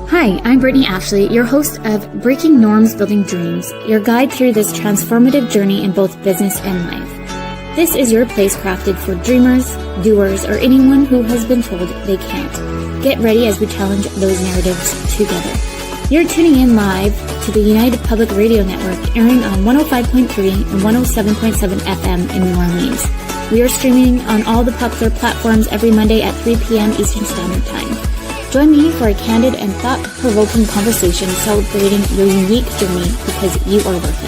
Hi, I'm Brittany Ashley, your host of Breaking Norms, Building Dreams, your guide through this transformative journey in both business and life. This is your place crafted for dreamers, doers, or anyone who has been told they can't. Get ready as we challenge those narratives together. You're tuning in live to the United Public Radio Network, airing on 105.3 and 107.7 FM in New Orleans. We are streaming on all the popular platforms every Monday at 3 p.m. Eastern Standard Time. Join me for a candid and thought-provoking conversation celebrating your unique journey because you are worth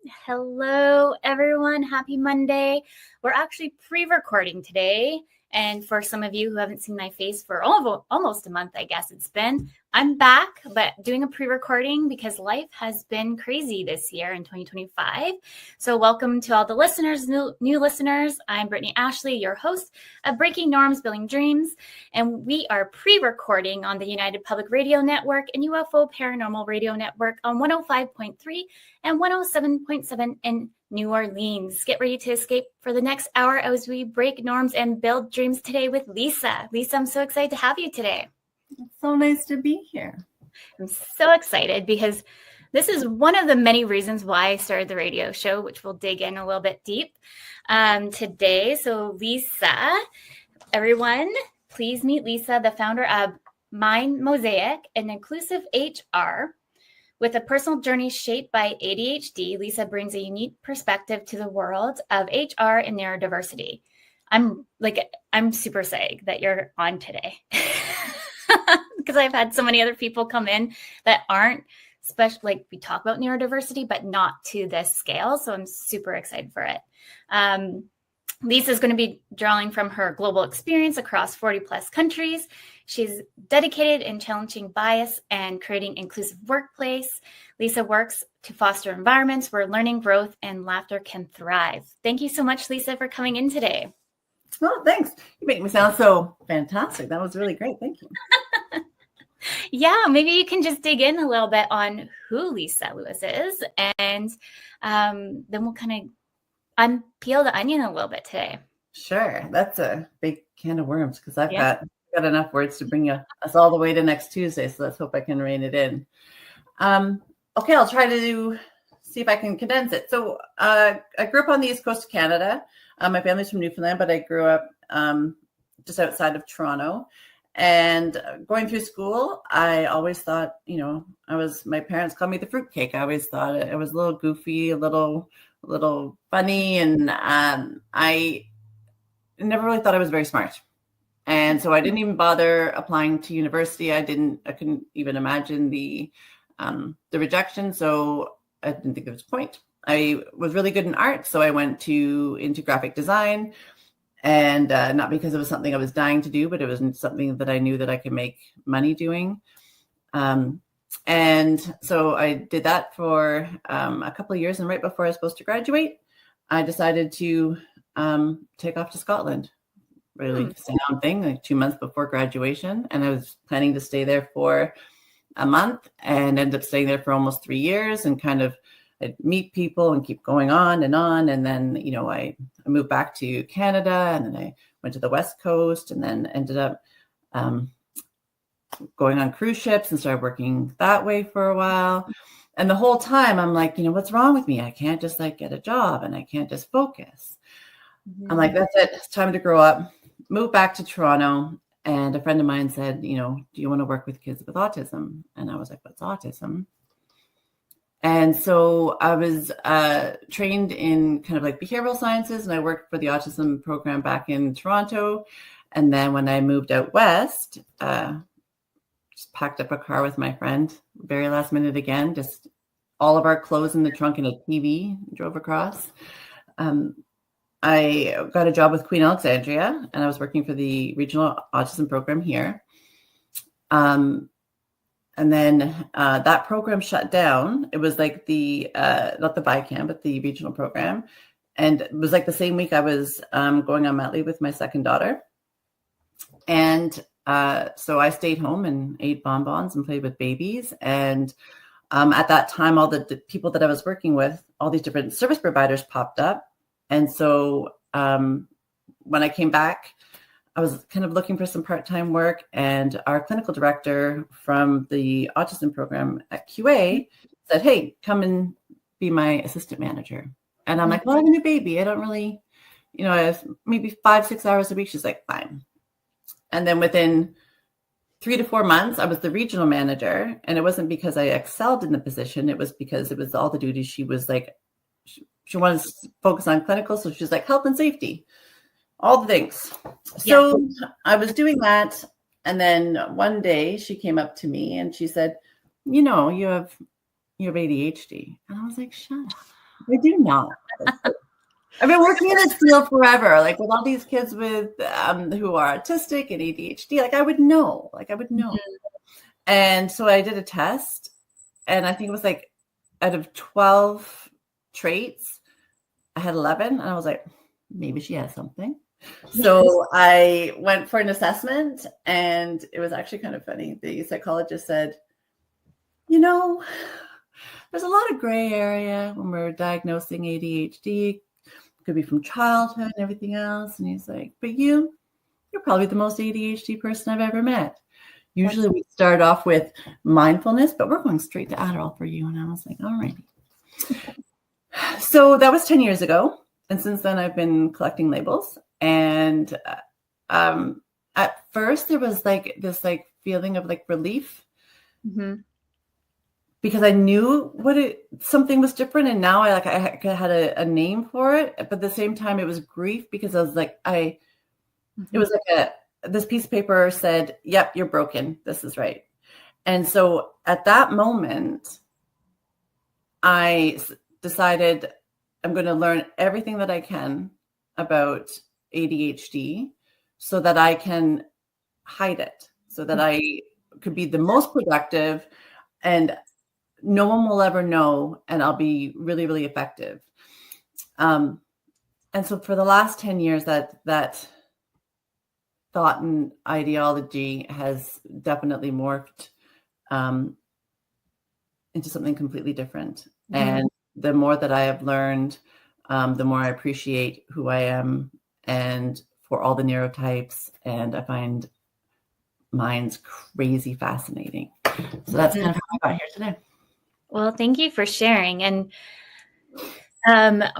it. Hello, everyone. Happy Monday. We're actually pre-recording today. And for some of you who haven't seen my face for almost a month, I guess it's been, I'm back, but doing a pre-recording because life has been crazy this year in 2025. So welcome to all the listeners, new listeners. I'm Brittany Ashley, your host of Breaking Norms, Building Dreams. And we are pre-recording on the United Public Radio Network and UFO Paranormal Radio Network on 105.3 and 107.7 in New Orleans. Get ready to escape for the next hour as we break norms and build dreams today with Lisa. Lisa, I'm so excited to have you today. It's so nice to be here. I'm so excited because this is one of the many reasons why I started the radio show, which we'll dig in a little bit deep today. So Lisa, everyone, please meet Lisa, the founder of MindMosaic Inclusive HR. With a personal journey shaped by ADHD, Lisa brings a unique perspective to the world of HR and neurodiversity. I'm super excited that you're on today because I've had so many other people come in that aren't special. Like we talk about neurodiversity, but not to this scale. So I'm super excited for it. Lisa is going to be drawing from her global experience across 40 plus countries. She's dedicated in challenging bias and creating inclusive workplace. Lisa works to foster environments where learning, growth, and laughter can thrive. Thank you so much, Lisa, for coming in today. Oh, thanks. You make me sound so fantastic. That was really great. Thank you. Yeah, maybe you can just dig in a little bit on who Lisa Lewis is, and then we'll kind of unpeel the onion a little bit today. Sure. That's a big can of worms because I've got enough words to bring us all the way to next Tuesday. So let's hope I can rein it in. Okay, I'll try to see if I can condense it. So I grew up on the east coast of Canada. My family's from Newfoundland, but I grew up just outside of Toronto. And going through school, I always thought, my parents called me the fruitcake. I always thought it was a little goofy, a little funny. And I never really thought I was very smart. And so I didn't even bother applying to university. I couldn't even imagine the rejection. So I didn't think there was a point. I was really good in art. So I went into graphic design, and not because it was something I was dying to do, but it was something that I knew that I could make money doing. And so I did that for a couple of years. And right before I was supposed to graduate, I decided to take off to Scotland. Really sound thing, like 2 months before graduation. And I was planning to stay there for a month and ended up staying there for almost 3 years and kind of I'd meet people and keep going on. And then, I moved back to Canada, and then I went to the West Coast, and then ended up going on cruise ships and started working that way for a while. And the whole time I'm like, what's wrong with me? I can't just get a job and I can't just focus. Mm-hmm. I'm like, that's it. It's time to grow up. Moved back to Toronto, and a friend of mine said, do you want to work with kids with autism? And I was like, what's autism? And so I was trained in kind of like behavioral sciences, and I worked for the autism program back in Toronto. And then when I moved out west, just packed up a car with my friend, very last minute again, just all of our clothes in the trunk and a TV, drove across. I got a job with Queen Alexandria, and I was working for the regional autism program here. And then that program shut down. It was like not the BICAM, but the regional program. And it was like the same week I was going on mat leave with my second daughter. And so I stayed home and ate bonbons and played with babies. And at that time, all the people that I was working with, all these different service providers popped up. And so when I came back, I was kind of looking for some part-time work, and our clinical director from the autism program at QA said, hey, come and be my assistant manager. And I'm like, well, I have a new baby. I don't really, I have maybe 5-6 hours a week. She's like, fine. And then within 3 to 4 months, I was the regional manager. And it wasn't because I excelled in the position. It was because it was all the duties. She was like, she wanted to focus on clinical. So she's like, health and safety, all the things. So I was doing that. And then one day she came up to me and she said, you have ADHD. And I was like, shut up. I do not. I've been working in this field forever, like with all these kids with who are autistic and ADHD. Like I would know. And so I did a test, and I think it was like out of 12 traits, I had 11, and I was like, maybe she has something. So I went for an assessment, and it was actually kind of funny. The psychologist said, there's a lot of gray area when we're diagnosing ADHD. Could be from childhood and everything else. And he's like, but you're probably the most ADHD person I've ever met. Usually we start off with mindfulness, but we're going straight to Adderall for you. And I was like, all right. So that was 10 years ago. And since then I've been collecting labels. And at first there was like this feeling of relief. Mm-hmm. Because I knew something was different, and now I had a name for it. But at the same time, it was grief because I was like, it was like this piece of paper said, "Yep, you're broken. This is right." And so at that moment, I decided I'm going to learn everything that I can about ADHD, so that I can hide it, so that I could be the most productive and no one will ever know, and I'll be really, really effective. And so for the last 10 years, that thought and ideology has definitely morphed into something completely different. Mm-hmm. And the more that I have learned, the more I appreciate who I am and for all the neurotypes. And I find mine's crazy fascinating. So that's kind of how I got here today. Well, thank you for sharing. And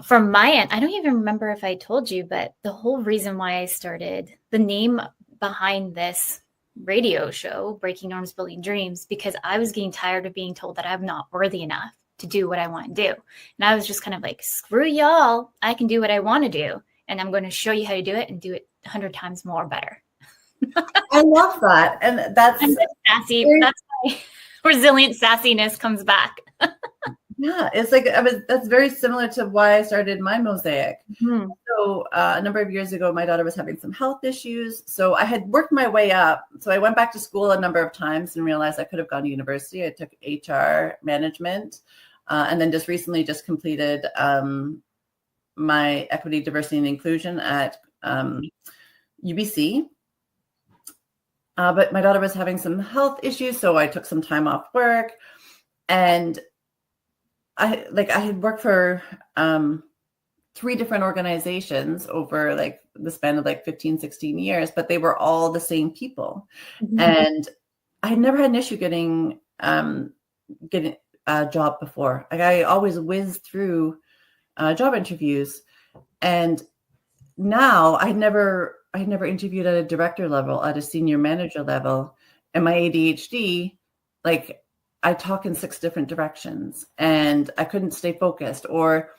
from my end, I don't even remember if I told you, but the whole reason why I started the name behind this radio show, Breaking Norms, Building Dreams, because I was getting tired of being told that I'm not worthy enough to do what I want to do. And I was just kind of like, screw y'all, I can do what I want to do. And I'm going to show you how to do it and do it 100 times more better. I love that. And that's sassy. That's why resilient sassiness comes back. Yeah, it's like that's very similar to why I started MindMosaic. Mm-hmm. So a number of years ago, my daughter was having some health issues. So I had worked my way up. So I went back to school a number of times and realized I could have gone to university. I took HR management, and then just recently completed my equity, diversity, and inclusion at UBC. But my daughter was having some health issues, so I took some time off work, and I had worked for 3 different organizations over the span of 15, 16 years, but they were all the same people. Mm-hmm. And I had never had an issue getting a job before. I always whizzed through job interviews, and now I had never interviewed at a director level, at a senior manager level, and my ADHD, I talk in 6 different directions and I couldn't stay focused, or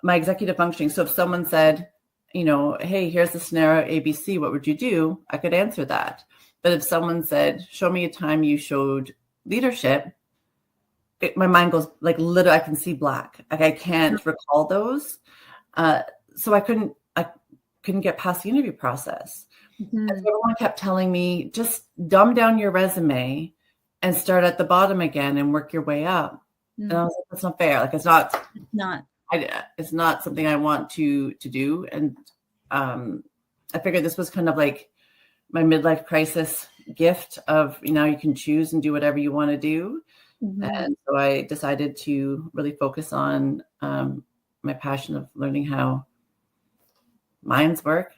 my executive functioning. So if someone said, hey, here's the scenario ABC, what would you do? I could answer that. But if someone said, show me a time you showed leadership, my mind goes literally, I can see black. I can't recall those. So I couldn't get past the interview process. Mm-hmm. And everyone kept telling me, just dumb down your resume and start at the bottom again and work your way up. Mm-hmm. And I was like, that's not fair. It's not something I want to do. And I figured this was kind of like my midlife crisis gift of, you can choose and do whatever you want to do. Mm-hmm. And so I decided to really focus on my passion of learning how minds work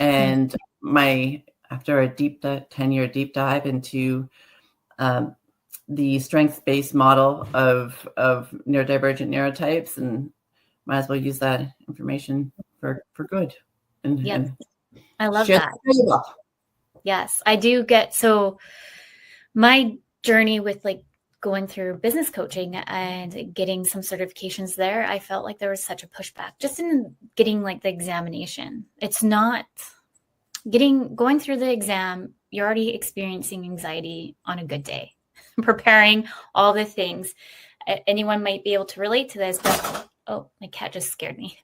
and after a 10-year deep dive into the strengths-based model of neurodivergent neurotypes, and might as well use that information for good. And I love that. Yes, I do get, so my journey with like going through business coaching and getting some certifications there, I felt like there was such a pushback just in getting like the examination. It's not going through the exam, you're already experiencing anxiety on a good day, preparing all the things. Anyone might be able to relate to this, but oh, my cat just scared me.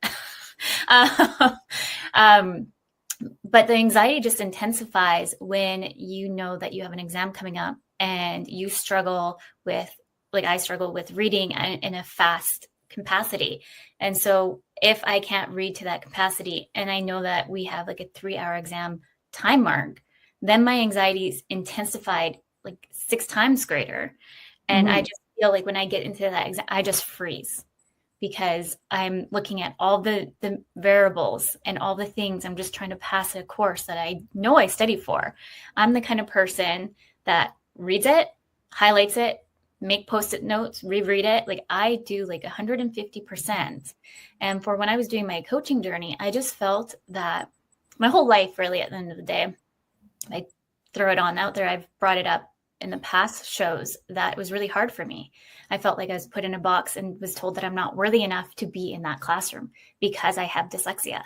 But the anxiety just intensifies when you know that you have an exam coming up and you struggle with, like I struggle with reading in a fast capacity. And so if I can't read to that capacity and I know that we have like a 3-hour exam time mark, then my anxiety is intensified like 6 times greater. And I just feel like when I get into that exam, I just freeze, because I'm looking at all the variables and all the things. I'm just trying to pass a course that I know I studied for. I'm the kind of person that reads it, highlights it, make Post-it notes, reread it. Like I do like 150%. And for when I was doing my coaching journey, I just felt that my whole life, really, at the end of the day, I throw it on out there. I've brought it up in the past shows that it was really hard for me. I felt like I was put in a box and was told that I'm not worthy enough to be in that classroom because I have dyslexia.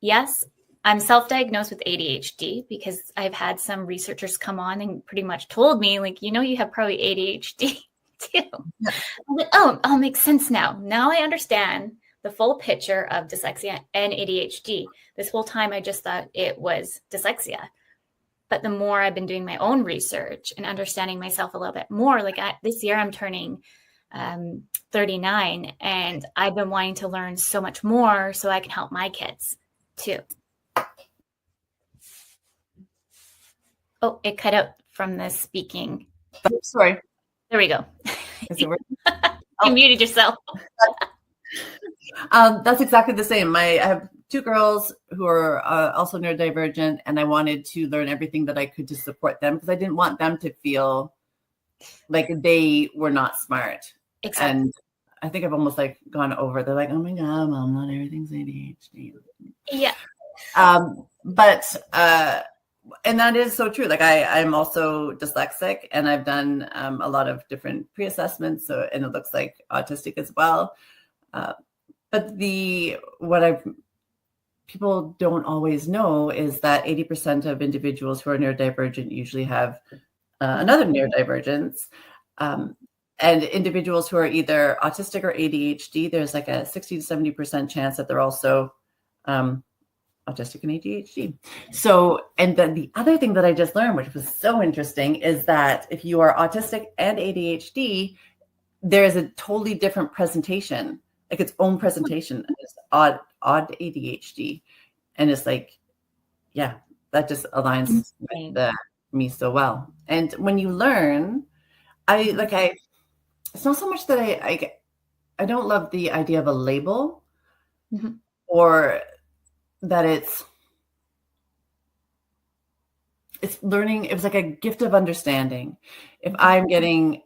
Yes, I'm self-diagnosed with ADHD because I've had some researchers come on and pretty much told me, like, you have probably ADHD too. Yeah. I'm like, oh, it all makes sense now. Now I understand the full picture of dyslexia and ADHD. This whole time I just thought it was dyslexia. But the more I've been doing my own research and understanding myself a little bit more, like this year I'm turning 39, and I've been wanting to learn so much more so I can help my kids too. Oh, it cut out from the speaking. Sorry. There we go. You muted yourself. That's exactly the same. I have 2 girls who are also neurodivergent, and I wanted to learn everything that I could to support them because I didn't want them to feel like they were not smart. Exactly. And I think I've almost like gone over. They're like, "Oh my God, Mom, not everything's ADHD." Yeah. And that is so true. Like I'm also dyslexic, and I've done a lot of different pre-assessments. And it looks like autistic as well. But people don't always know is that 80% of individuals who are neurodivergent usually have another neurodivergence. And individuals who are either autistic or ADHD, there's like a 60 to 70% chance that they're also autistic and ADHD. So, and then the other thing that I just learned, which was so interesting, is that if you are autistic and ADHD, there is a totally different presentation, like its own presentation. It's odd ADHD. And it's like, yeah, that just aligns with me so well. And when you learn, it's not so much that I don't love the idea of a label or that it's learning. It was like a gift of understanding. If I'm getting,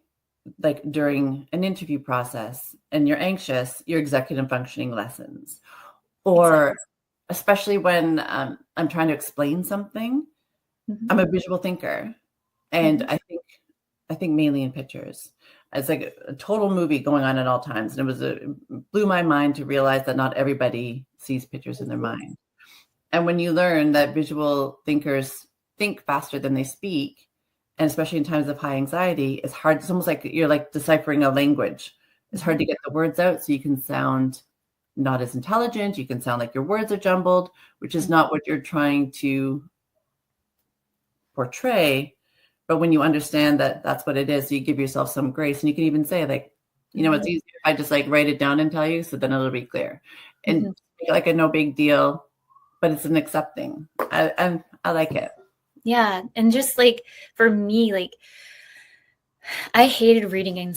like, during an interview process and you're anxious, your executive functioning lessons, or especially when I'm trying to explain something, I'm a visual thinker. And I think mainly in pictures. It's like a total movie going on at all times. And it blew my mind to realize that not everybody sees pictures in their mind. And when you learn that visual thinkers think faster than they speak, and especially in times of high anxiety, it's hard. It's almost like you're like deciphering a language. It's hard to get the words out so you can sound not as intelligent. You can sound like your words are jumbled, which is not what you're trying to portray. But when you understand that that's what it is, so you give yourself some grace. And you can even say, like, it's easier if I just like write it down and tell you, so then it'll be clear. And like a no big deal, but it's an accepting. I like it. Yeah. And just like for me, like I hated reading in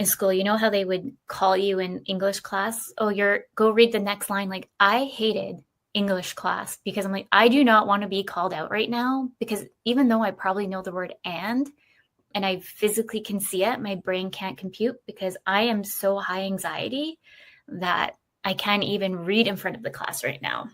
school. You know how they would call you in English class? Oh, go read the next line. Like I hated English class because I'm like, I do not want to be called out right now, because even though I probably know the word and I physically can see it, my brain can't compute because I am so high anxiety that I can't even read in front of the class right now.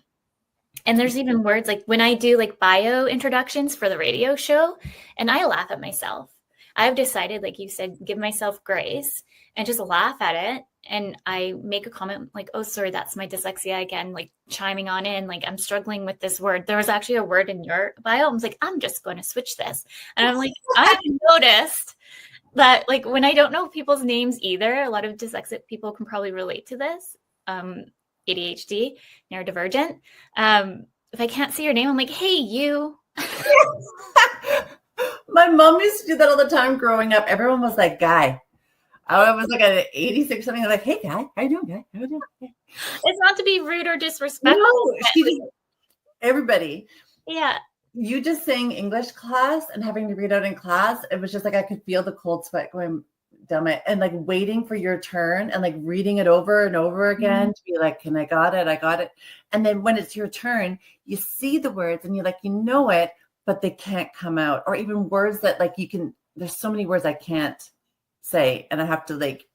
And there's even words like when I do like bio introductions for the radio show, and I laugh at myself. I've decided, like you said, give myself grace and just laugh at it. And I make a comment like, oh, sorry, that's my dyslexia again, like chiming on in, like I'm struggling with this word. There was actually a word in your bio. I was like, I'm just going to switch this. And I'm like, I've noticed that like when I don't know people's names either, a lot of dyslexic people can probably relate to this. ADHD, neurodivergent. If I can't see your name, I'm like, hey, you. My mom used to do that all the time growing up. Everyone was like, Guy. I was like an 86 something. Like, hey, Guy, how you doing, Guy? How you doing? It's not to be rude or disrespectful. No, she just, everybody. Yeah. You just saying English class and having to read out in class, it was just like I could feel the cold sweat going down my, and like waiting for your turn and like reading it over and over again to be like, I got it. And then when it's your turn, you see the words and you're like, you know it, but they can't come out. Or even words that like you can, there's so many words I can't say, and I have to like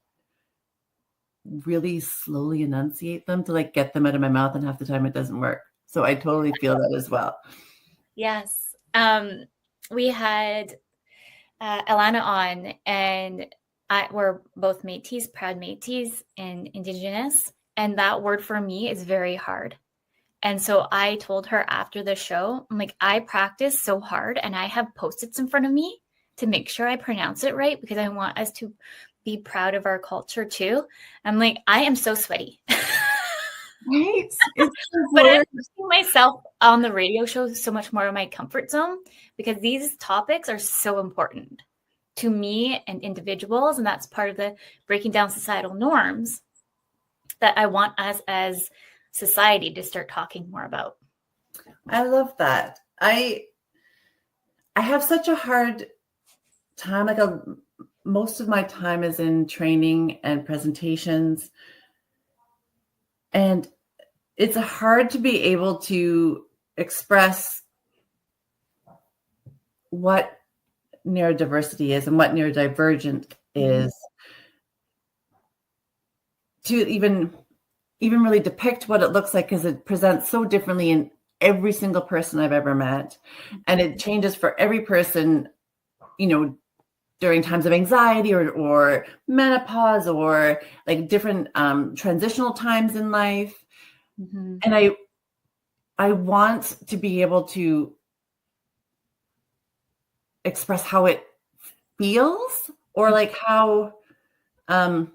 really slowly enunciate them to like get them out of my mouth, and half the time it doesn't work. So I totally feel that as well. Yes. We had Alana on, and we're both Métis, proud Métis, and Indigenous. And that word for me is very hard. And so I told her after the show, I'm like, I practice so hard and I have Post-its in front of me to make sure I pronounce it right, because I want us to be proud of our culture too. I'm like, I am so sweaty. Right. But I'm pushing myself on the radio show so much more in my comfort zone, because these topics are so important to me and individuals. And that's part of the breaking down societal norms that I want us as society to start talking more about. I love that. I have such a hard time. Like most of my time is in training and presentations. And it's hard to be able to express what neurodiversity is and what neurodivergent is, to even really depict what it looks like, because it presents so differently in every single person I've ever met. And it changes for every person, you know, during times of anxiety or menopause or like different transitional times in life. Mm-hmm. And I want to be able to express how it feels, or like how, like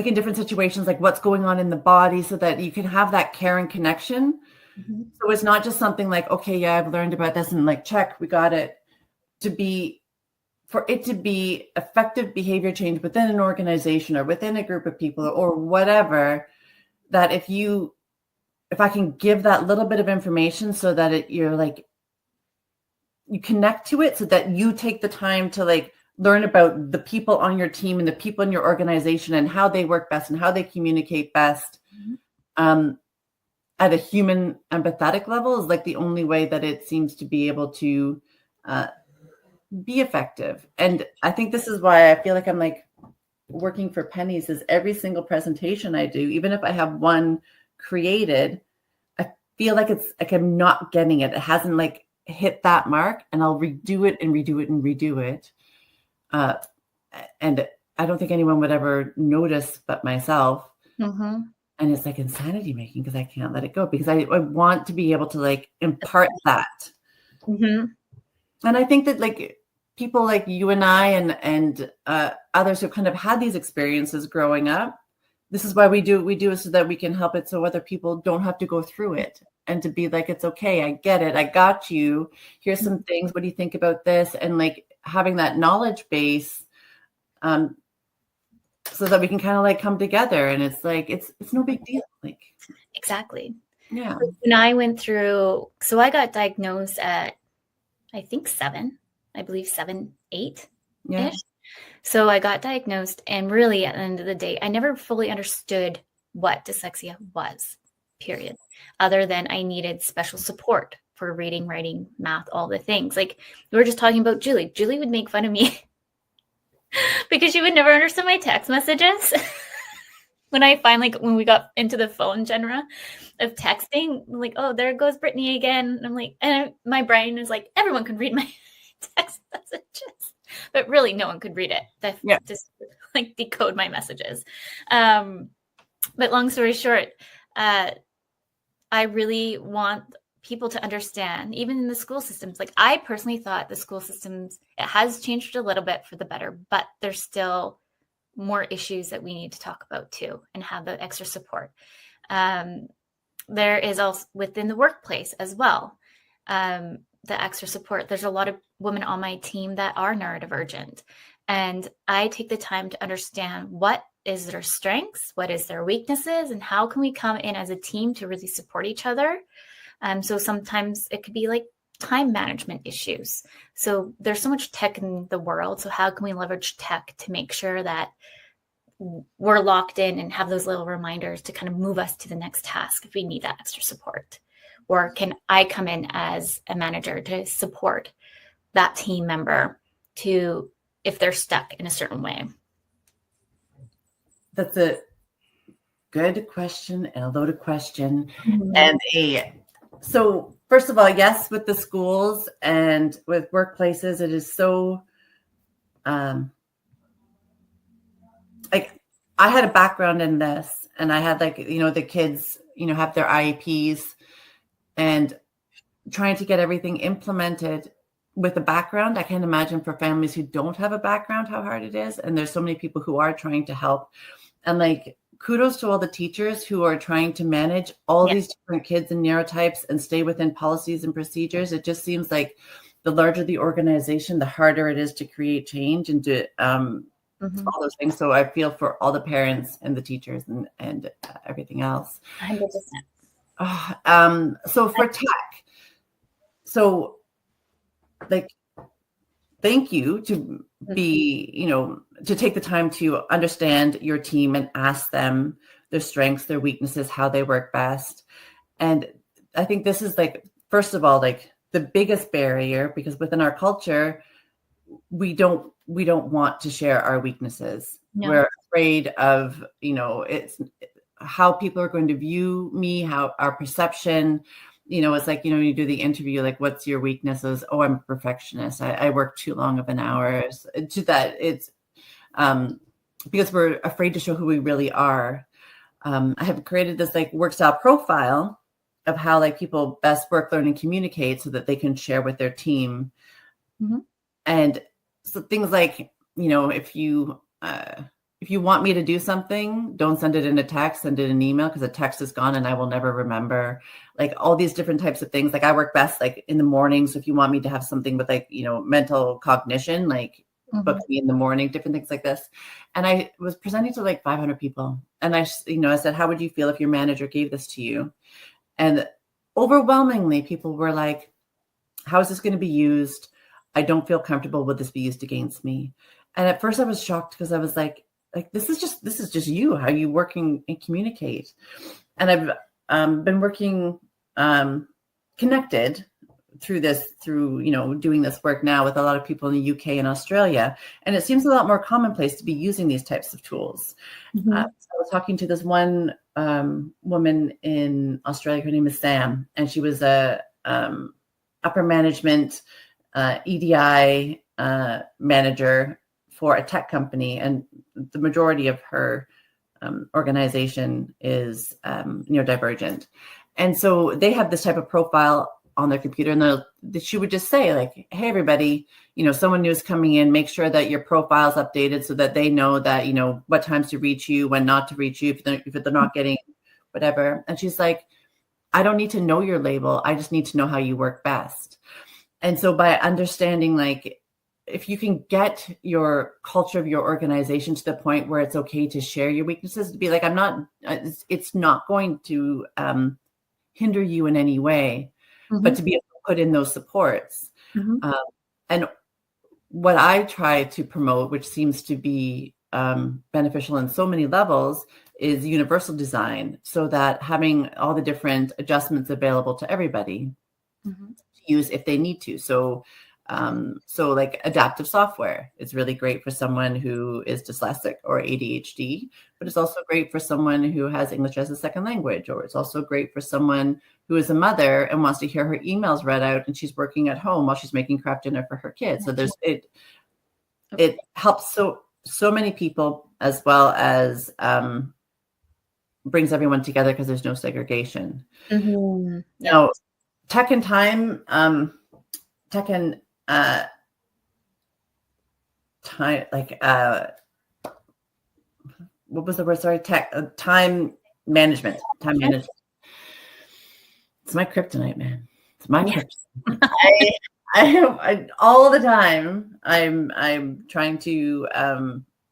in different situations, like what's going on in the body, so that you can have that care and connection. Mm-hmm. So it's not just something like, okay, yeah, I've learned about this and like, check, we got it. For it to be effective behavior change within an organization or within a group of people or whatever, that if I can give that little bit of information so that you're like, you connect to it, so that you take the time to like learn about the people on your team and the people in your organization and how they work best and how they communicate best, at a human empathetic level, is like the only way that it seems to be able to be effective. And I think this is why I feel like I'm like working for pennies, is every single presentation I do, even if I have one created, I feel like it's like I'm not getting it. It hasn't like hit that mark, and I'll redo it and redo it and redo it. And I don't think anyone would ever notice but myself. Mm-hmm. And it's like insanity making, because I can't let it go, because I want to be able to like impart that. Mm-hmm. And I think that like people like you and I and others who kind of had these experiences growing up, this is why we do it, so that we can help it, so other people don't have to go through it, and to be like, it's okay, I get it, I got you, here's some things, what do you think about this? And like having that knowledge base, so that we can kind of like come together, and it's like it's no big deal. Like, exactly. Yeah. When I went through, so I got diagnosed at, I think 7, 8-ish. Yeah. So I got diagnosed, and really at the end of the day, I never fully understood what dyslexia was. period, other than I needed special support for reading, writing, math, all the things. Like we were just talking about Julie. Julie would make fun of me because she would never understand my text messages. When we got into the phone genre of texting, I'm like, oh, there goes Brittany again. And I'm like, my brain is like, everyone can read my text messages, but really no one could read it. Just like decode my messages. But long story short, I really want people to understand, even in the school systems, like I personally thought the school systems, it has changed a little bit for the better, but there's still more issues that we need to talk about too and have the extra support. There is also within the workplace as well, the extra support. There's a lot of women on my team that are neurodivergent, and I take the time to understand what is their strengths, what is their weaknesses, and how can we come in as a team to really support each other. So sometimes it could be like time management issues. So there's so much tech in the world. So how can we leverage tech to make sure that we're locked in and have those little reminders to kind of move us to the next task if we need that extra support? Or can I come in as a manager to support that team member if they're stuck in a certain way? That's a good question and a loaded question. Mm-hmm. So first of all, yes, with the schools and with workplaces, it is so, like I had a background in this, and I had the kids, have their IEPs, and trying to get everything implemented with a background. I can't imagine for families who don't have a background, how hard it is. And there's so many people who are trying to help. And kudos to all the teachers who are trying to manage all these different kids and neurotypes and stay within policies and procedures. It just seems like the larger the organization, the harder it is to create change and to all those things. So I feel for all the parents and the teachers and everything else. 100%. So for tech, thank you to be, to take the time to understand your team and ask them their strengths, their weaknesses, how they work best. And I think this is first of all, the biggest barrier, because within our culture, we don't want to share our weaknesses. No. We're afraid of, it's how people are going to view me, how our perception. It's you do the interview, what's your weaknesses? Oh, I'm a perfectionist. I work too long of an hours. To that, it's because we're afraid to show who we really are. I have created this work style profile of how people best work, learn, and communicate so that they can share with their team. Mm-hmm. And so things if you want me to do something, don't send it in a text, send it in an email, because a text is gone and I will never remember. All these different types of things. I work best in the morning. So if you want me to have something with mental cognition, book me in the morning, different things like this. And I was presenting to 500 people. And I said, how would you feel if your manager gave this to you? And overwhelmingly people were like, how is this going to be used? I don't feel comfortable with this be used against me. And at first I was shocked, because I was like, this is just you, how you work and communicate. And I've been working connected through doing this work now with a lot of people in the UK and Australia. And it seems a lot more commonplace to be using these types of tools. Mm-hmm. I was talking to this one woman in Australia. Her name is Sam, and she was a upper management EDI manager for a tech company, and the majority of her organization is neurodivergent. And so they have this type of profile on their computer, and she would just say hey, everybody, someone new is coming in, make sure that your profile is updated so that they know that, what times to reach you, when not to reach you, if they're not getting whatever. And she's like, I don't need to know your label. I just need to know how you work best. And so by understanding, if you can get your culture of your organization to the point where it's okay to share your weaknesses, to be it's not going to hinder you in any way, mm-hmm. but to be able to put in those supports. Mm-hmm. And what I try to promote, which seems to be beneficial in so many levels, is universal design, so that having all the different adjustments available to everybody to use if they need to. So like adaptive software is really great for someone who is dyslexic or ADHD, but it's also great for someone who has English as a second language, or it's also great for someone who is a mother and wants to hear her emails read out and she's working at home while she's making craft dinner for her kids. So it helps so many people, as well as brings everyone together because there's no segregation. Now, tech and time, tech and time, like what was the word? Sorry, time management. Time management. It's my kryptonite, man. It's my kryptonite. I all the time. I'm trying to.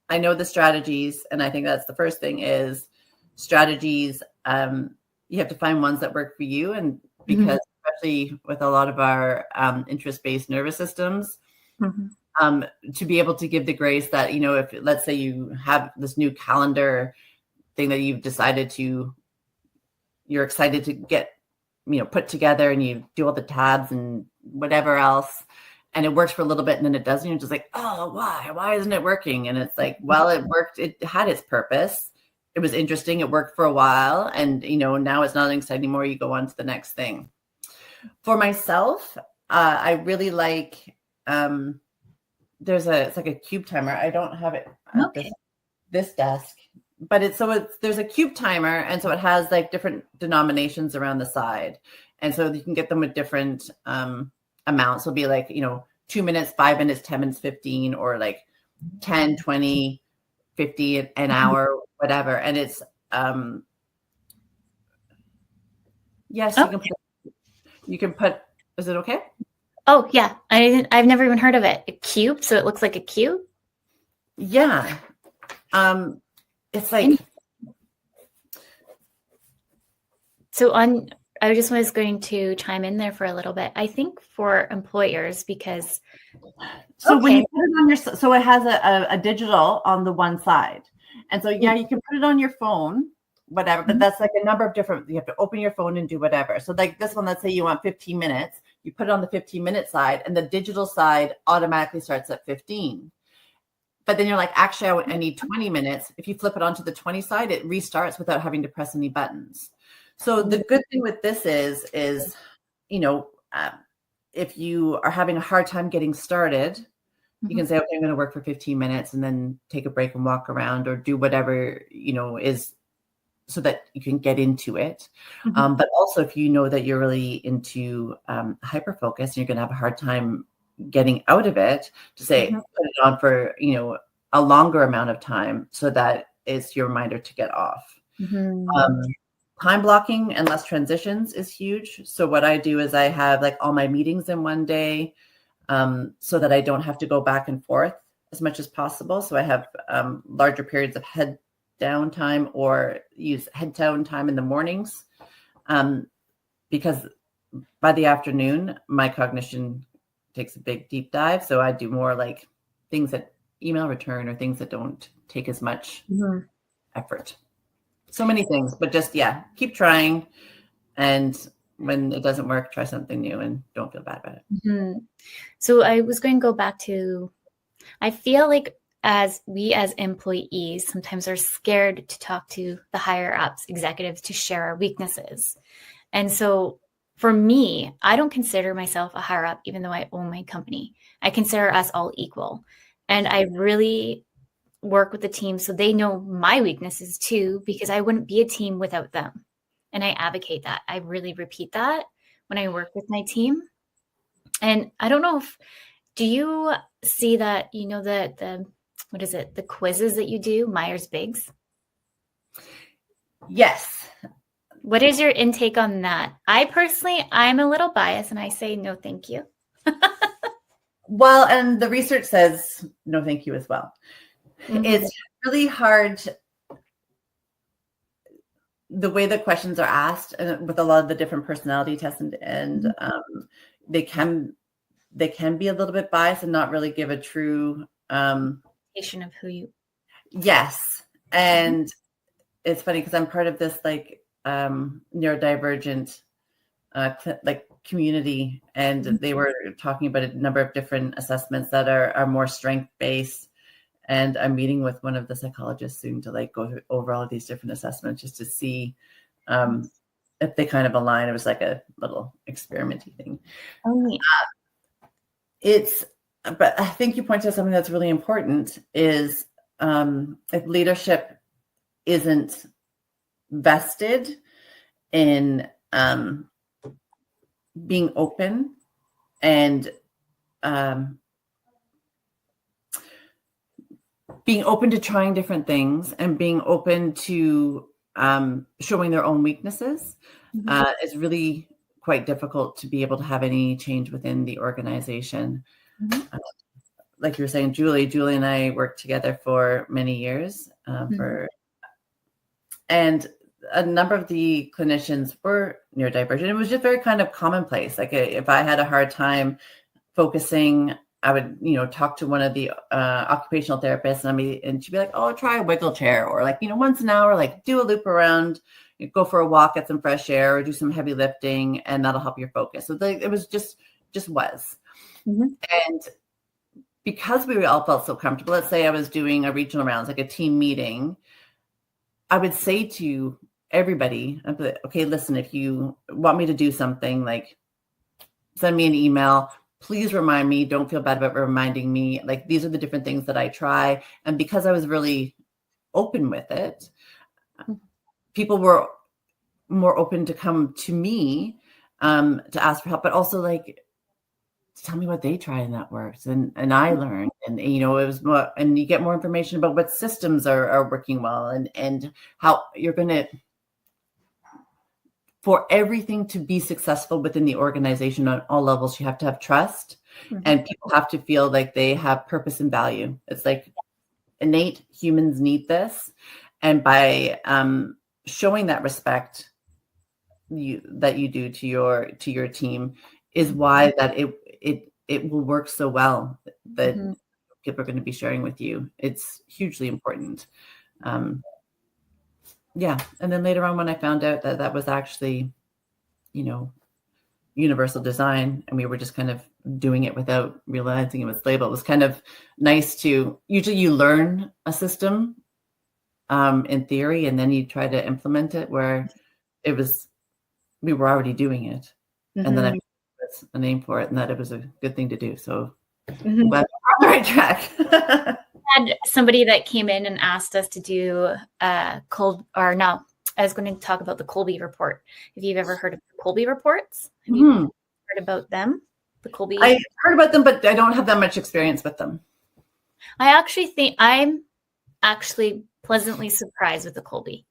I know the strategies, and I think that's the first thing is strategies. You have to find ones that work for you, and because especially with a lot of our interest-based nervous systems, to be able to give the grace that, if let's say you have this new calendar thing that you've decided you're excited to get, put together, and you do all the tabs and whatever else, and it works for a little bit and then it doesn't. You're just like, oh, why isn't it working? And it's like, well, it worked. It had its purpose. It was interesting. It worked for a while. And, now it's not exciting anymore. You go on to the next thing. For myself, I really like, it's like a cube timer. I don't have it at this desk, but there's a cube timer. And so it has like different denominations around the side. And so you can get them with different amounts. It'll be like, 2 minutes, 5 minutes, 10 minutes, 15, or like 10, 20, 50, an hour, whatever. And it's, yes, you can put, is it okay? Oh yeah. I've never even heard of it. A cube. So it looks like a cube. Yeah. It's like, so I just was going to chime in there for a little bit. I think for employers, because when you put it on so it has a digital on the one side, and so you can put it on your phone, whatever. But that's like a number of different. You have to open your phone and do whatever. So like this one, let's say you want 15 minutes, you put it on the 15-minute side, and the digital side automatically starts at 15. But then you're like, actually, I need 20 minutes. If you flip it onto the 20 side, it restarts without having to press any buttons. So the good thing with this is if you are having a hard time getting started, you can say, okay, I'm going to work for 15 minutes and then take a break and walk around or do whatever, is so that you can get into it. But also if you know that you're really into hyperfocus and you're going to have a hard time getting out of it, to say, put it on for, a longer amount of time so that it's your reminder to get off. Time blocking and less transitions is huge. So what I do is I have like all my meetings in one day, so that I don't have to go back and forth as much as possible. So I have larger periods of head down time, or use head down time in the mornings, because by the afternoon, my cognition takes a big deep dive. So I do more like things that email return or things that don't take as much effort. So many things, but just, keep trying. And when it doesn't work, try something new and don't feel bad about it. So I was going to go back to, I feel like as employees sometimes are scared to talk to the higher ups, executives, to share our weaknesses. And so for me, I don't consider myself a higher up, even though I own my company. I consider us all equal. And I really work with the team so they know my weaknesses too, because I wouldn't be a team without them. And I advocate that. I really repeat that when I work with my team. And I don't know do you see that, the what is it? The quizzes that you do, Myers-Briggs? Yes. What is your intake on that? I'm a little biased and I say no, thank you. Well, and the research says no, thank you as well. It's really hard. The way the questions are asked, and with a lot of the different personality tests, and they can be a little bit biased and not really give a true of who you. Yes, and it's funny because I'm part of this like neurodivergent like community, and they were talking about a number of different assessments that are more strength based. And I'm meeting with one of the psychologists soon to like go over all of these different assessments just to see if they kind of align. It was like a little experimenty thing. Oh, yeah. But I think you pointed out something that's really important is if leadership isn't vested in being open and being open to trying different things and being open to showing their own weaknesses is really quite difficult to be able to have any change within the organization. Like you were saying, Julie and I worked together for many years and a number of the clinicians were neurodivergent. It was just very kind of commonplace. Like if I had a hard time focusing, I would, talk to one of the occupational therapists and she'd be like, oh, try a wiggle chair, or like, once an hour, like do a loop around, go for a walk, get some fresh air, or do some heavy lifting, and that'll help your focus. So it was just was. And because we all felt so comfortable, let's say I was doing a regional rounds, like a team meeting, I would say to everybody, I'd be like, okay, listen, if you want me to do something, like send me an email, please remind me. Don't feel bad about reminding me. Like these are the different things that I try. And because I was really open with it, people were more open to come to me to ask for help, but also like tell me what they tried and that works. And I learned, and it was more, and you get more information about what systems are working well and how you're going to, for everything to be successful within the organization on all levels, you have to have trust and people have to feel like they have purpose and value. It's like innate, humans need this. And by showing that respect that you do to your team is why that it will work so well that people are going to be sharing with you. It's hugely important. Yeah. And then later on, when I found out that was actually, universal design, and we were just kind of doing it without realizing it was labeled, it was kind of nice to, usually you learn a system in theory, and then you try to implement it where we were already doing it. And then I put a name for it and that it was a good thing to do. So glad we're on the right track. Had somebody that came in and asked us to do I was going to talk about the Kolbe report. If you've ever heard of the Kolbe reports, have you heard about them? The Kolbe. I heard about them, but I don't have that much experience with them. I actually think I'm pleasantly surprised with the Kolbe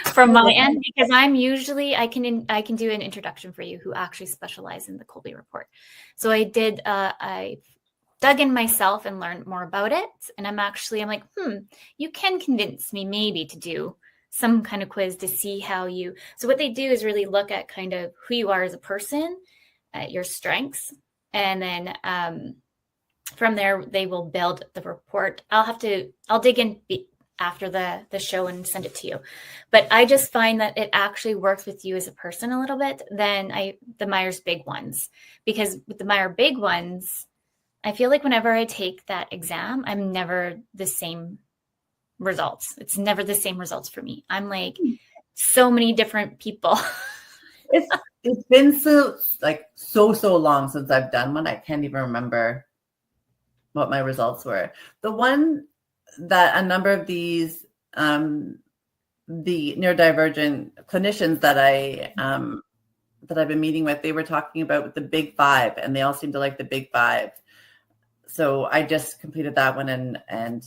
from my end, because I'm usually I can do an introduction for you who actually specialize in the Kolbe report. So I did I dug in myself and learned more about it. And I'm like, you can convince me maybe to do some kind of quiz to see how you, so what they do is really look at kind of who you are as a person, your strengths. And then from there, they will build the report. I'll dig in after the show and send it to you. But I just find that it actually works with you as a person a little bit than the Myers-Briggs ones, because with the Myers-Briggs ones, I feel like whenever I take that exam, I'm never the same results. It's never the same results for me. I'm like so many different people. It's been so long since I've done one. I can't even remember what my results were. The one that a number of these the neurodivergent clinicians that I've been meeting with, they were talking about the Big Five, and they all seem to like the Big Five. So I just completed that one, and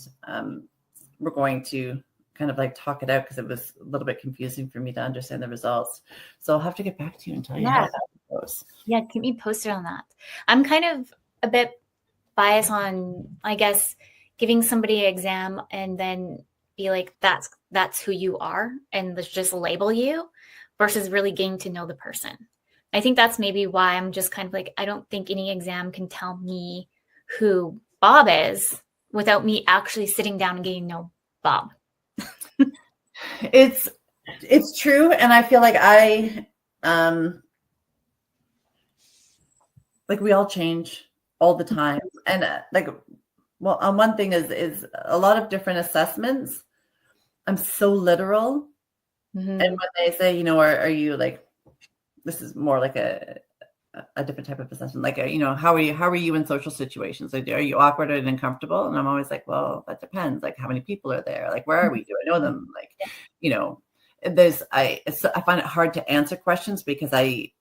we're going to kind of like talk it out because it was a little bit confusing for me to understand the results. So I'll have to get back to you and tell you how that goes. Yeah, keep me posted on that. I'm kind of a bit biased on, I guess, giving somebody an exam and then be like, that's who you are, and let's just label you, versus really getting to know the person. I think that's maybe why I'm just kind of like, I don't think any exam can tell me who Bob is without me actually sitting down and getting to know Bob. It's true. And I feel like like we all change all the time. And well, on one thing is a lot of different assessments. I'm so literal. Mm-hmm. And when they say, are you like, this is more like a different type of assessment, like, how are you in social situations? Like, are you awkward and uncomfortable? And I'm always like, well, that depends. Like, how many people are there? Like, where are we? Do I know them? Like, I find it hard to answer questions because I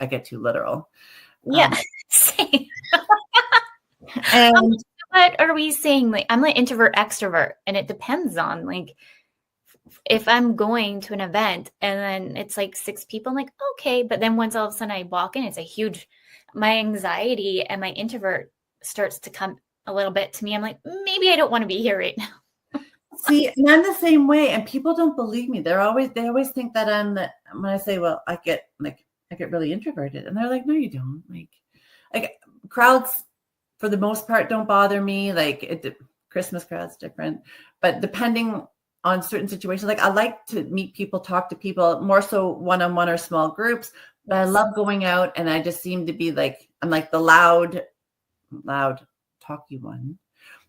get too literal. Yeah. And what are we saying? Like, I'm like introvert, extrovert, and it depends on like, if I'm going to an event and then it's like 6 people, I'm like, okay. But then once all of a sudden I walk in, my anxiety and my introvert starts to come a little bit to me. I'm like, maybe I don't want to be here right now. See, and I'm the same way. And people don't believe me. They always think that when I say, well, I get really introverted. And they're like, no, you don't. Like crowds for the most part don't bother me. Like Christmas crowds different, but depending on certain situations, like I like to meet people, talk to people, more so one-on-one or small groups. But I love going out, and I just seem to be like, I'm like the loud talky one.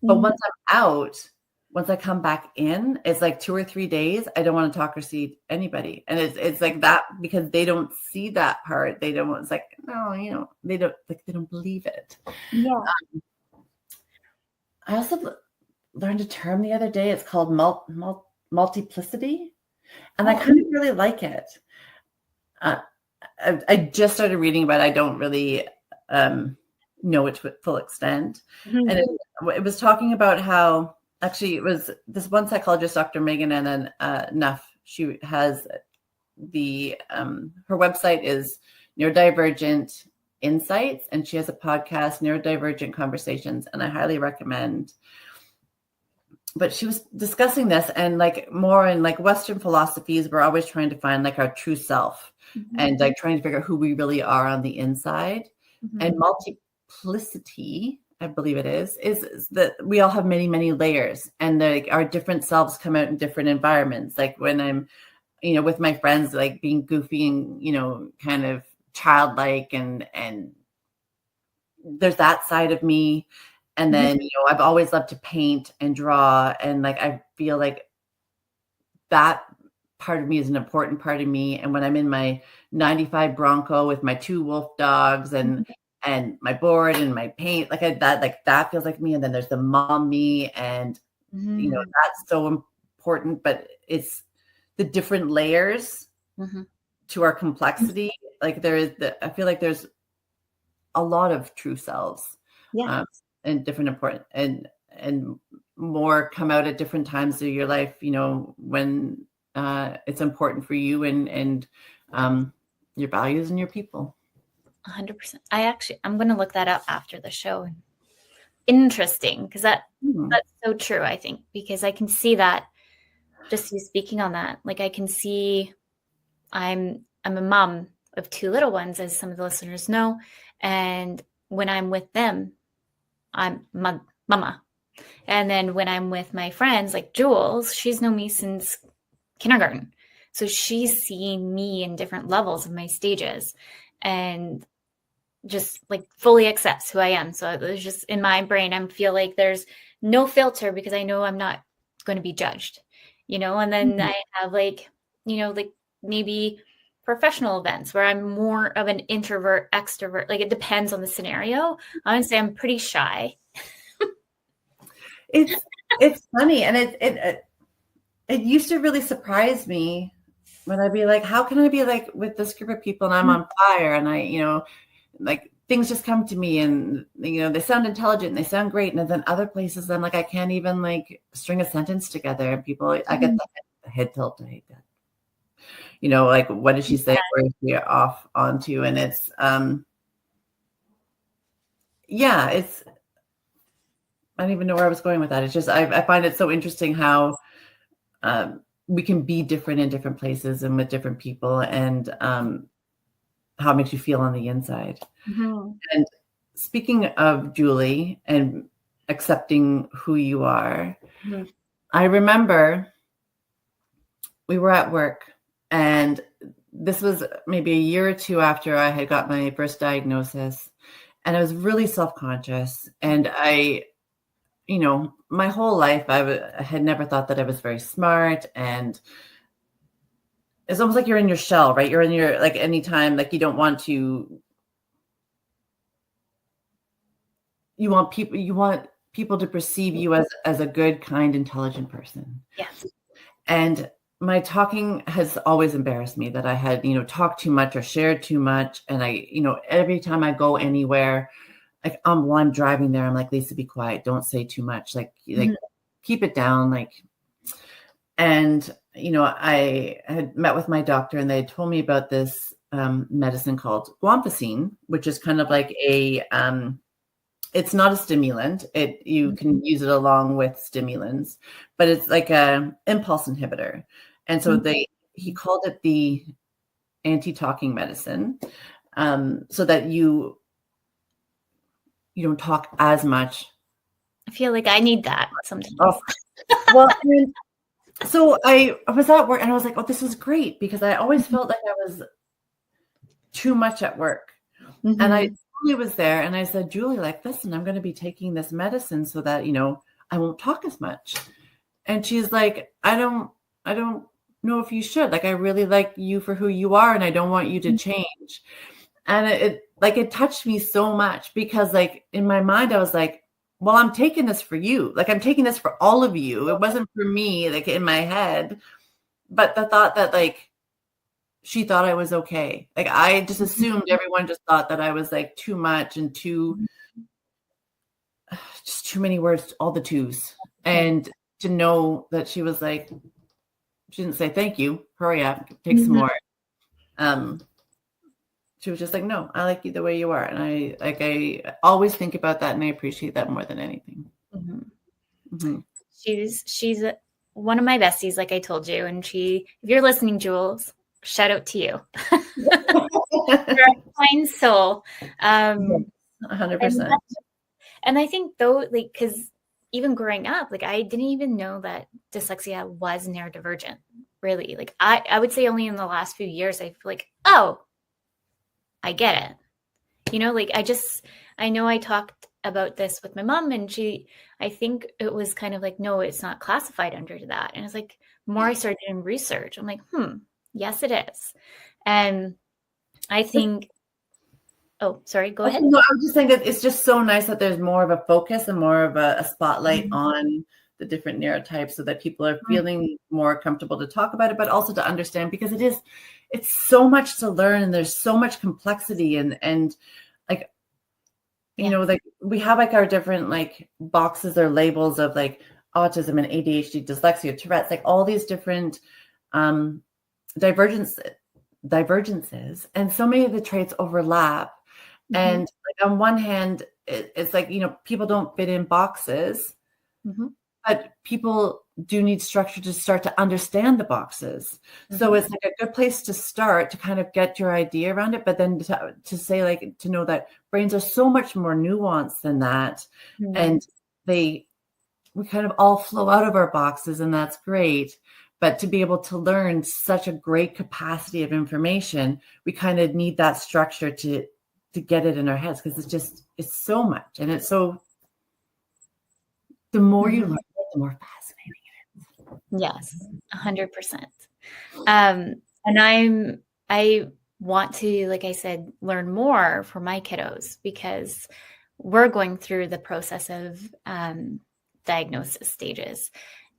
But once I'm out, once I come back in, it's like 2 or 3 days. I don't want to talk or see anybody, and it's like that because they don't see that part. They don't. It's like no, they don't believe it. Yeah. I also learned a term the other day. It's called multiplicity, and I kind of really like it. I just started reading about it. I don't really know it to its full extent. Mm-hmm. And it was talking about how actually it was this one psychologist, Dr. Megan Anna Nuff. She has her website is Neurodivergent Insights, and she has a podcast, Neurodivergent Conversations, and I highly recommend. But she was discussing this, and like more in like Western philosophies, we're always trying to find like our true self, and like trying to figure out who we really are on the inside. And multiplicity, I believe it is that we all have many, many layers, and like our different selves come out in different environments. Like when I'm, with my friends, like being goofy and, kind of childlike, and there's that side of me. And then, I've always loved to paint and draw. And like, I feel like that part of me is an important part of me. And when I'm in my 95 Bronco with my 2 wolf dogs and my board and my paint, that feels like me. And then there's the mom me, and, that's so important, but it's the different layers to our complexity. Like I feel like there's a lot of true selves. Yeah. And different important and more come out at different times of your life, when it's important for you and your values and your people. 100%. I'm going to look that up after the show. Interesting, because that's so true, I think, because I can see that just you speaking on that. Like I can see I'm a mom of 2 little ones, as some of the listeners know. And when I'm with them, I'm mama. And then when I'm with my friends, like Jules, she's known me since kindergarten. So she's seeing me in different levels of my stages and just like fully accepts who I am. So it was just in my brain, I feel like there's no filter because I know I'm not going to be judged, and then I have like maybe professional events where I'm more of an introvert, extrovert. Like it depends on the scenario. I would say I'm pretty shy. It's funny, and it used to really surprise me when I'd be like, how can I be like with this group of people and I'm on fire, and I like things just come to me, and they sound intelligent and they sound great, and then other places I'm like I can't even like string a sentence together, and people I get the head tilt. I hate that. Like, what did she say? Where is she off onto? And it's, it's, I don't even know where I was going with that. It's just, I find it so interesting how we can be different in different places and with different people, and how it makes you feel on the inside. And speaking of Julie and accepting who you are, I remember we were at work, and this was maybe a year or two after I had got my first diagnosis, and I was really self-conscious. And my whole life, I had never thought that I was very smart, and it's almost like you're in your shell, right? You're in your, like, anytime, like, you want people to perceive you as a good, kind, intelligent person. Yes. And my talking has always embarrassed me, that I had, talked too much or shared too much. And every time I go anywhere, like, while I'm driving there, I'm like, Lisa, be quiet. Don't say too much. Like, keep it down. Like, and, I had met with my doctor, and they had told me about this medicine called guanfacine, which is kind of like it's not a stimulant. You can use it along with stimulants, but it's like a impulse inhibitor. And so he called it the anti-talking medicine, so that you don't talk as much. I feel like I need that sometimes. Oh, well, so I was at work, and I was like, oh, this is great, because I always felt like I was too much at work. And Julie was there, and I said, Julie, like, listen, I'm going to be taking this medicine so that, I won't talk as much. And she's like, I don't know if you should. Like, I really like you for who you are, and I don't want you to change. And it touched me so much, because, like, in my mind, I was like, well, I'm taking this for you. Like, I'm taking this for all of you. It wasn't for me, like, in my head. But the thought that, like, she thought I was okay. Like, I just assumed everyone just thought that I was, like, too much and just too many words, all the twos. And to know that she was like, she didn't say, thank you, hurry up, take some more. She was just like, no, I like you the way you are. And I always think about that, and I appreciate that more than anything. She's one of my besties, like I told you. And if you're listening, Jules, shout out to you. You're a fine soul. 100%. And I think, though, like, because even growing up, like, I didn't even know that dyslexia was neurodivergent, really. Like, I would say only in the last few years, I feel like, oh, I get it. Like, I know I talked about this with my mom, and I think it was kind of like, no, it's not classified under that. And it's like, more I started doing research, I'm like, yes, it is. And I think, oh, sorry, go ahead. No, I was just saying that it's just so nice that there's more of a focus and more of a spotlight on the different neurotypes, so that people are feeling more comfortable to talk about it, but also to understand, because it's so much to learn, and there's so much complexity, and like, like, we have, like, our different, like, boxes or labels of, like, autism and ADHD, dyslexia, Tourette's, like, all these different divergences, and so many of the traits overlap. And, like, on one hand, it's like, people don't fit in boxes, but people do need structure to start to understand the boxes. So it's like a good place to start, to kind of get your idea around it, but then to say, like, to know that brains are so much more nuanced than that. And we kind of all flow out of our boxes, and that's great. But to be able to learn such a great capacity of information, we kind of need that structure to get it in our heads, because it's so much. And it's so, the more you learn, the more fascinating it is. Yes, 100%. And I want to, like I said, learn more for my kiddos, because we're going through the process of diagnosis stages.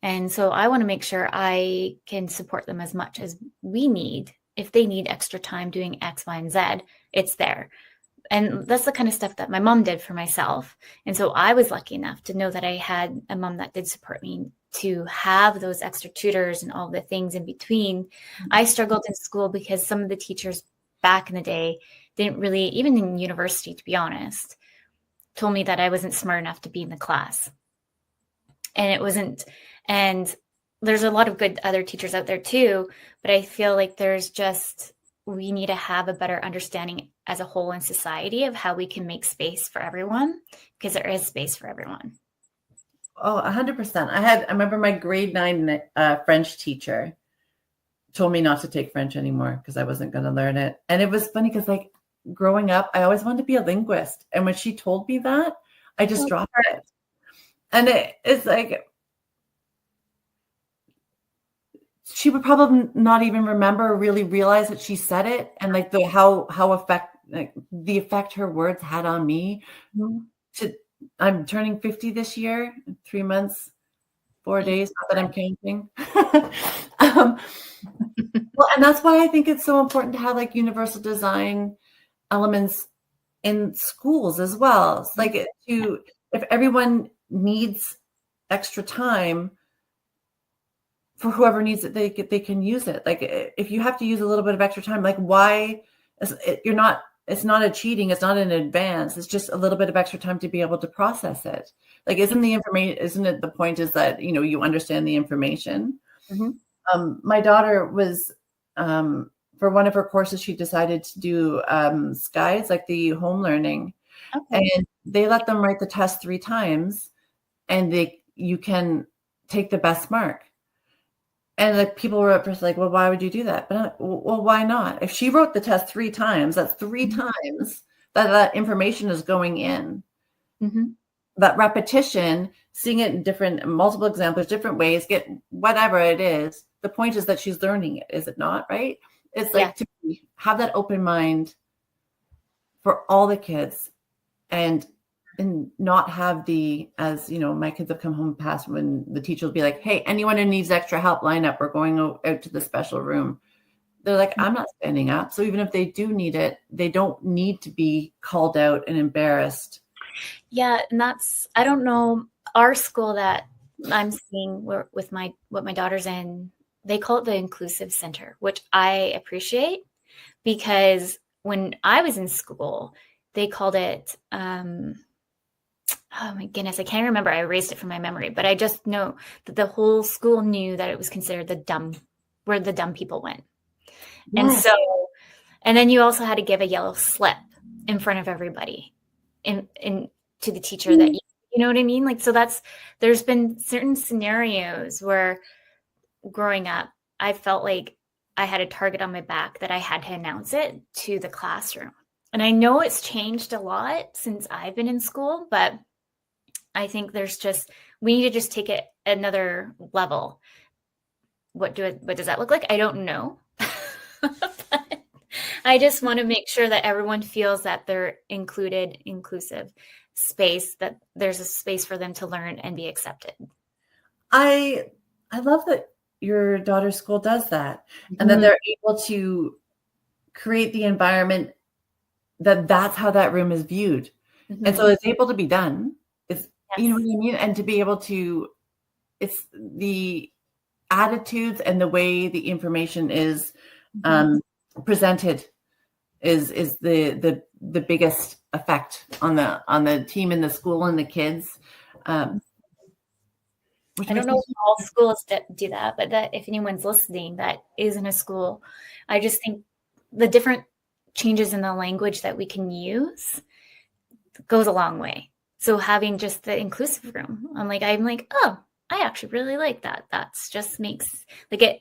And so I want to make sure I can support them as much as we need. If they need extra time doing X, Y, and Z, it's there. And that's the kind of stuff that my mom did for myself. And so I was lucky enough to know that I had a mom that did support me, to have those extra tutors and all the things in between. I struggled in school because some of the teachers back in the day didn't really, even in university, to be honest, told me that I wasn't smart enough to be in the class. And it wasn't, and there's a lot of good other teachers out there too, but I feel like we need to have a better understanding as a whole in society of how we can make space for everyone, because there is space for everyone. Oh, 100%. I remember my grade 9 French teacher. told me not to take French anymore because I wasn't going to learn it. And it was funny because like growing up, I always wanted to be a linguist. And when she told me that, I just dropped it. And it's like, she would probably not even remember or really realize that she said it. And like the effect her words had on me. I'm turning 50 this year, 3 months, 4 days, not that I'm counting. Well, and that's why I think it's so important to have like universal design elements in schools as well. It's like if everyone needs extra time, for whoever needs it, they can use it. Like if you have to use a little bit of extra time, like why it's not a cheating, it's not an advance, it's just a little bit of extra time to be able to process it. Like isn't it the point is that you understand the information? My daughter was for one of her courses, she decided to do SKIES, like the home learning. Okay. And they let them write the test 3 times and you can take the best mark. And like people were at first like, well, why would you do that? But well, why not? If she wrote the test 3 times, that's 3 times that information is going in. That repetition, seeing it in multiple examples, different ways, get whatever it is. The point is that she's learning it, is it not? Right? It's like to have that open mind for all the kids and not have as my kids have come home past when the teacher will be like, hey, anyone who needs extra help, line up. We're going out to the special room. They're like, I'm not standing up. So even if they do need it, they don't need to be called out and embarrassed. Yeah. And I don't know, our school that I'm seeing with what my daughter's in, they call it the Inclusive Center, which I appreciate because when I was in school, they called it, oh my goodness, I can't remember. I erased it from my memory, but I just know that the whole school knew that it was considered where the dumb people went. Yes. And then you also had to give a yellow slip in front of everybody to the teacher that you know what I mean? Like, so there's been certain scenarios where growing up, I felt like I had a target on my back that I had to announce it to the classroom. And I know it's changed a lot since I've been in school, but I think we need to just take it another level. What does that look like? I don't know. But I just want to make sure that everyone feels that they're inclusive space, that there's a space for them to learn and be accepted. I love that your daughter's school does that, and that they're able to create the environment that's how that room is viewed. And so it's able to be done. You know what I mean? And to be able to, it's the attitudes and the way the information is presented is the biggest effect on the team in the school and the kids. I don't know if all schools do that, but that if anyone's listening that is in a school, I just think the different changes in the language that we can use goes a long way. So having just the inclusive room, I'm like, oh, I actually really like that. That's just makes like it,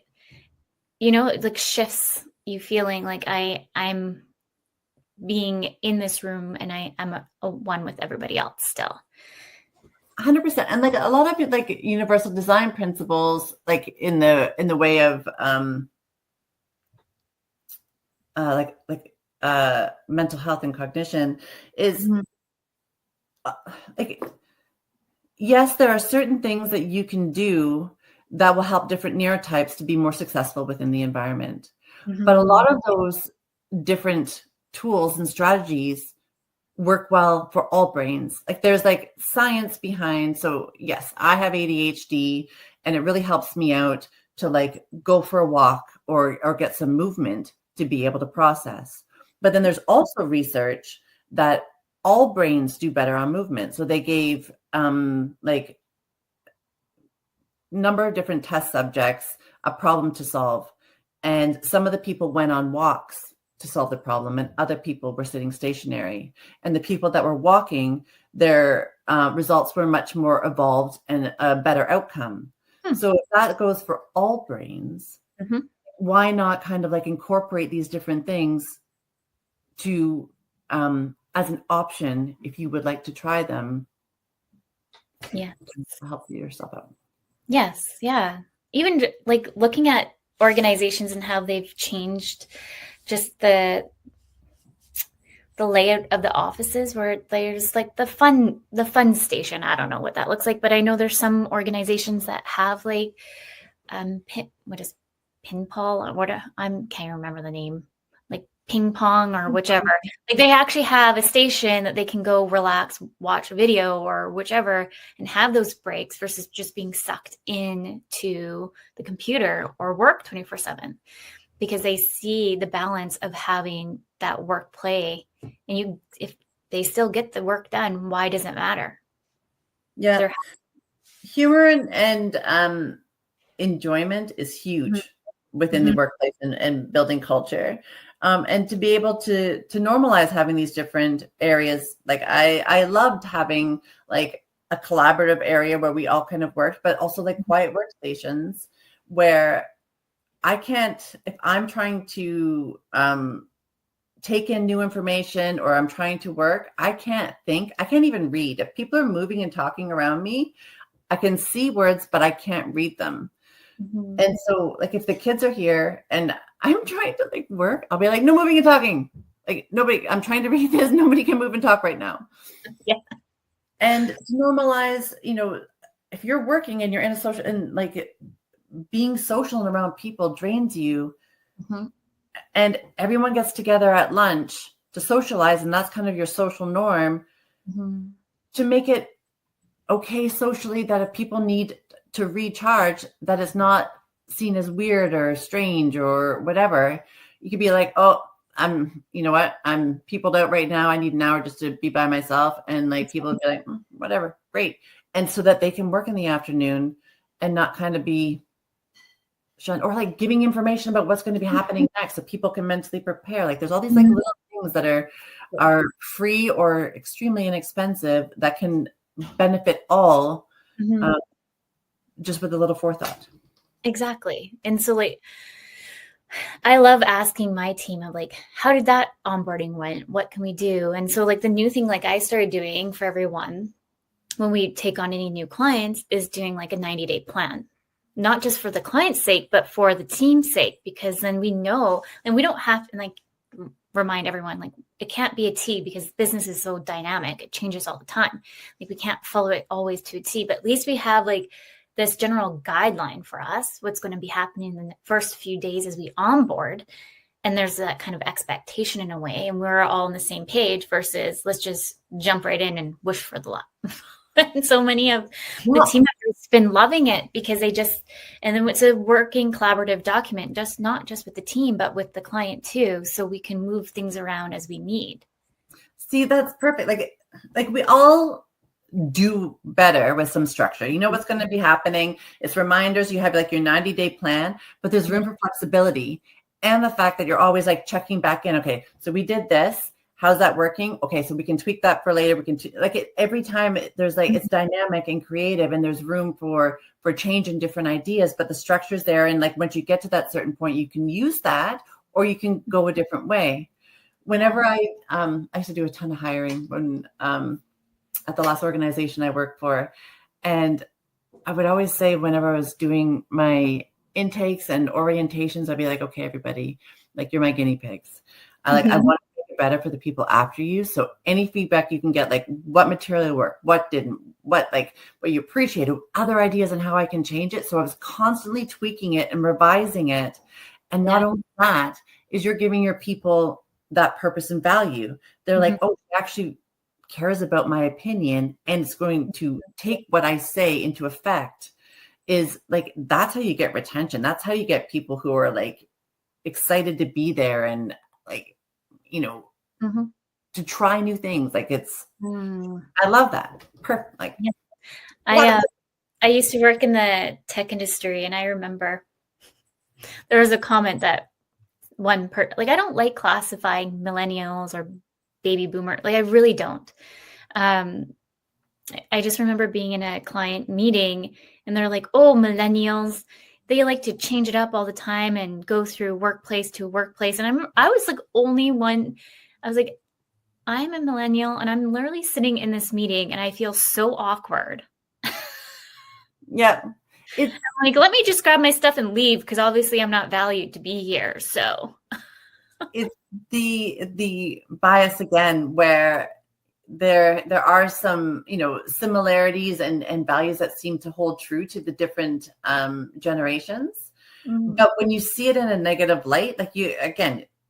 it like shifts you feeling like I'm being in this room and I'm a one with everybody else still. 100%. And like a lot of it, like universal design principles, like in the way of mental health and cognition is like, yes, there are certain things that you can do that will help different neurotypes to be more successful within the environment. But a lot of those different tools and strategies work well for all brains. Like there's like science behind. So yes, I have ADHD and it really helps me out to like go for a walk or get some movement to be able to process. But then there's also research that all brains do better on movement. So they gave like number of different test subjects a problem to solve. And some of the people went on walks to solve the problem and other people were sitting stationary. And the people that were walking, their results were much more evolved and a better outcome. So if that goes for all brains, why not kind of like incorporate these different things to as an option if you would like to try them? Yeah. To help yourself out. Yes. Yeah. Even like looking at organizations and how they've changed just the layout of the offices, where there's like the fun station. I don't know what that looks like, but I know there's some organizations that have like what is pinball, or what I can't remember the name, like ping pong or whichever. Like they actually have a station that they can go relax, watch a video or whichever, and have those breaks versus just being sucked into the computer or work 24/7, because they see the balance of having that work play. And if they still get the work done, why does it matter? Yeah. Humor and enjoyment is huge within the workplace and building culture. And to be able to normalize having these different areas. Like I loved having like a collaborative area where we all kind of worked, but also like quiet workstations where I can't, if I'm trying to take in new information or I'm trying to work, I can't think, I can't even read. If people are moving and talking around me, I can see words, but I can't read them. And so like if the kids are here and I'm trying to like work, I'll be like, no moving and talking. Like nobody, I'm trying to read this. Nobody can move and talk right now. Yeah. And to normalize, if you're working and you're in a social, and like being social and around people drains you, and everyone gets together at lunch to socialize, and that's kind of your social norm, to make it okay socially that if people need to recharge, that it's not seen as weird or strange or whatever. You could be like, oh, I'm peopled out right now. I need an hour just to be by myself. And like people would be like, whatever, great. And so that they can work in the afternoon and not kind of be shunned, or like giving information about what's going to be happening next so people can mentally prepare. Like there's all these like little things that are free or extremely inexpensive that can benefit all just with a little forethought. Exactly. And so like, I love asking my team of like, how did that onboarding went? What can we do? And so like the new thing, like I started doing for everyone when we take on any new clients, is doing like a 90-day plan, not just for the client's sake, but for the team's sake, because then we know, and we don't have to like remind everyone, like it can't be a T because business is so dynamic. It changes all the time. Like we can't follow it always to a T, but at least we have like this general guideline for us, what's going to be happening in the first few days as we onboard. And there's that kind of expectation in a way, and we're all on the same page versus let's just jump right in and wish for the luck. And so many of the team members have been loving it because they just, and then it's a working collaborative document, just not just with the team, but with the client too. So we can move things around as we need. See, that's perfect. Like we all do better with some structure. You know what's going to be happening. It's reminders. You have like your 90-day plan, but there's room for flexibility. And the fact that you're always like checking back in. Okay, so we did this. How's that working? Okay, so we can tweak that for later. We can every time there's like, it's dynamic and creative, and there's room for change and different ideas, but the structure's there. And like, once you get to that certain point, you can use that, or you can go a different way. Whenever I used to do a ton of hiring when, at the last organization I worked for. And I would always say whenever I was doing my intakes and orientations, I'd be like, okay, everybody, like you're my guinea pigs. I want to make it better for the people after you. So any feedback you can get, like what material worked, what didn't, what you appreciated, other ideas on how I can change it. So I was constantly tweaking it and revising it. And not only that, is you're giving your people that purpose and value. They're like, oh, he actually cares about my opinion and it's going to take what I say into effect. Is like, that's how you get retention. That's how you get people who are like excited to be there and like, to try new things. Like it's, I love that. Perfect. Like, I used to work in the tech industry, and I remember there was a comment that I don't like classifying millennials or baby boomer. Like I really don't. I just remember being in a client meeting and they're like, oh, millennials, they like to change it up all the time and go through workplace to workplace. And I was like only one, I was like, I'm a millennial and I'm literally sitting in this meeting and I feel so awkward. Yeah. I'm like, let me just grab my stuff and leave because obviously I'm not valued to be here. So it's the bias again, where there are some, similarities and values that seem to hold true to the different generations. Mm-hmm. But when you see it in a negative light, like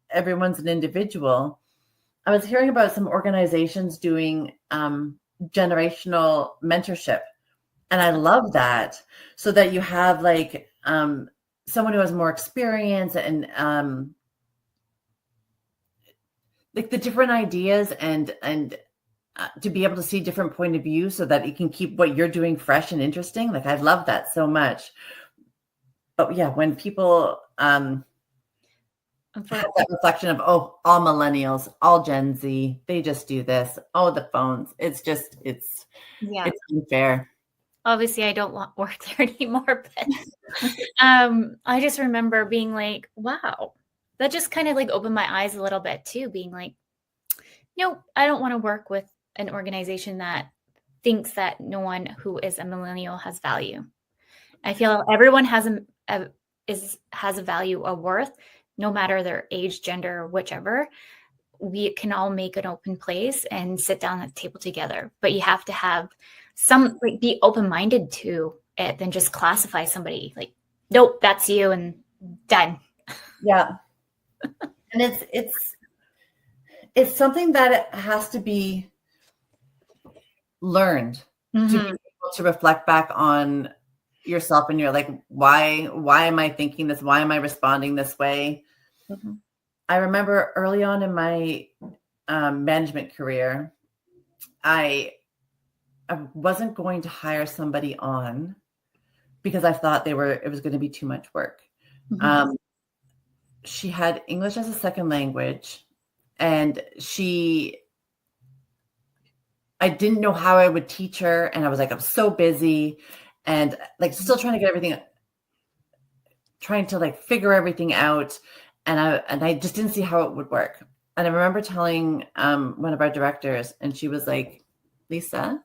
everyone's an individual. I was hearing about some organizations doing generational mentorship. And I love that, so that you have like someone who has more experience and like the different ideas and to be able to see different point of view so that you can keep what you're doing fresh and interesting. Like I love that so much. But yeah, when people have that reflection of, oh, all millennials, all Gen Z, they just do this. Oh, the phones. It's unfair. Obviously, I don't work there anymore, but I just remember being like, wow, that just kind of like opened my eyes a little bit too, being like, no, I don't want to work with an organization that thinks that no one who is a millennial has value. I feel everyone has a value, a worth, no matter their age, gender, or whichever. We can all make an open place and sit down at the table together, but you have to have be open-minded to it than just classify somebody like, nope, that's you and done. Yeah. And it's something that has to be learned to be able to reflect back on yourself, and you're like, why am I thinking this? Why am I responding this way? Mm-hmm. I remember early on in my management career, I wasn't going to hire somebody on because I thought it was going to be too much work. Mm-hmm. She had English as a second language, and I didn't know how I would teach her. And I was like, I'm so busy and like still trying to get everything, trying to like figure everything out. And I just didn't see how it would work. And I remember telling one of our directors, and she was like, Lisa,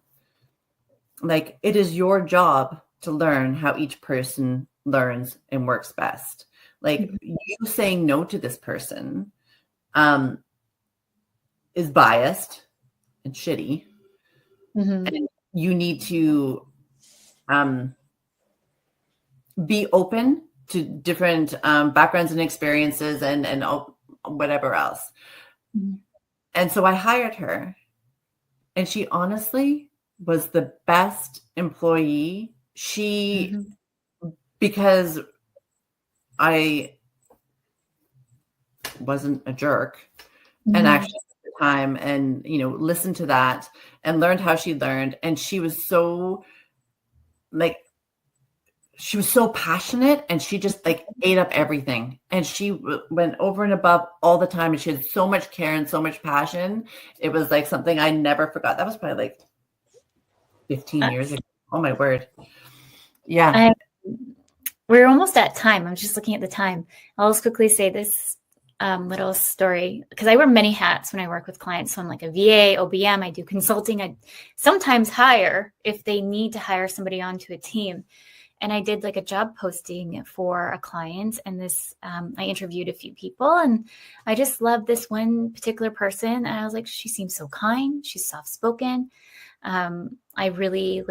like, it is your job to learn how each person learns and works best. Like, mm-hmm. You saying no to this person is biased and shitty. Mm-hmm. And you need to be open to different backgrounds and experiences and whatever else. Mm-hmm. And so I hired her, and she honestly was the best employee. Because I wasn't a jerk, mm-hmm. and actually took the time and, listened to that and learned how she learned. And she was so passionate, and she just like ate up everything. And she went over and above all the time. And she had so much care and so much passion. It was like something I never forgot. That was probably like 15 years ago. Oh my word. Yeah. We're almost at time. I'm just looking at the time. I'll just quickly say this little story, because I wear many hats when I work with clients. So I'm like a VA, OBM, I do consulting. I sometimes hire if they need to hire somebody onto a team. And I did like a job posting for a client, and this, I interviewed a few people, and I just loved this one particular person. And I was like, she seems so kind. She's soft-spoken. I really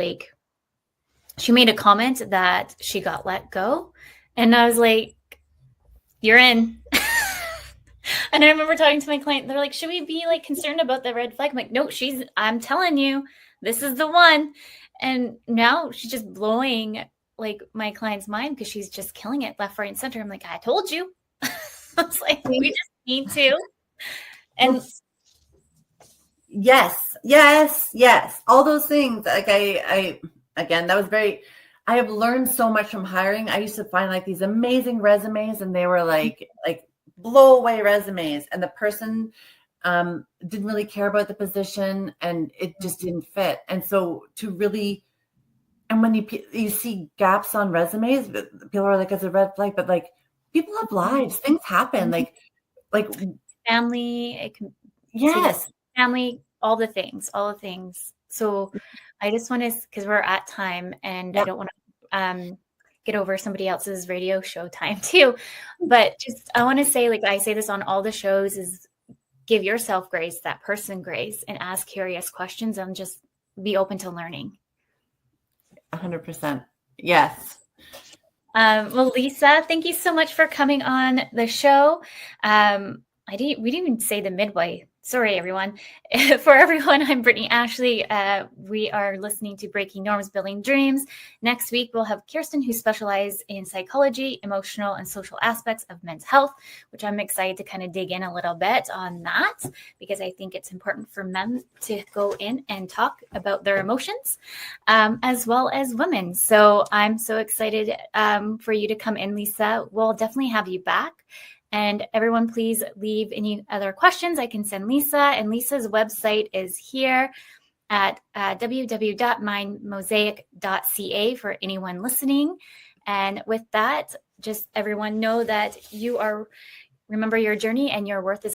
she made a comment that she got let go. And I was like, you're in. And I remember talking to my client. They're like, should we be like concerned about the red flag? I'm like, no, I'm telling you, this is the one. And now she's just blowing like my client's mind because she's just killing it left, right, and center. I'm like, I told you. I was like, we just need to. And yes. All those things. Like again, that was I have learned so much from hiring. I used to find like these amazing resumes, and they were like blow away resumes, and the person didn't really care about the position, and it just didn't fit. And so to really And when you see gaps on resumes, people are like, it's a red flag, but like people have lives, things happen, like family, it can, yes, family, all the things. So I just want to, because we're at time and I don't want to get over somebody else's radio show time too. But just, I want to say, like I say this on all the shows, is give yourself grace, that person grace, and ask curious questions and just be open to learning. 100%. Yes. Well, Lisa, thank you so much for coming on the show. We didn't even say the midway. Sorry, everyone. For everyone, I'm Brittany Ashley. We are listening to Breaking Norms, Building Dreams. Next week, we'll have Kirsten, who specializes in psychology, emotional, and social aspects of men's health, which I'm excited to kind of dig in a little bit on that, because I think it's important for men to go in and talk about their emotions, as well as women. So I'm so excited for you to come in, Lisa. We'll definitely have you back. And everyone, please leave any other questions. I can send Lisa, and Lisa's website is here at www.mindmosaic.ca for anyone listening. And with that, just everyone know that remember your journey and your worth is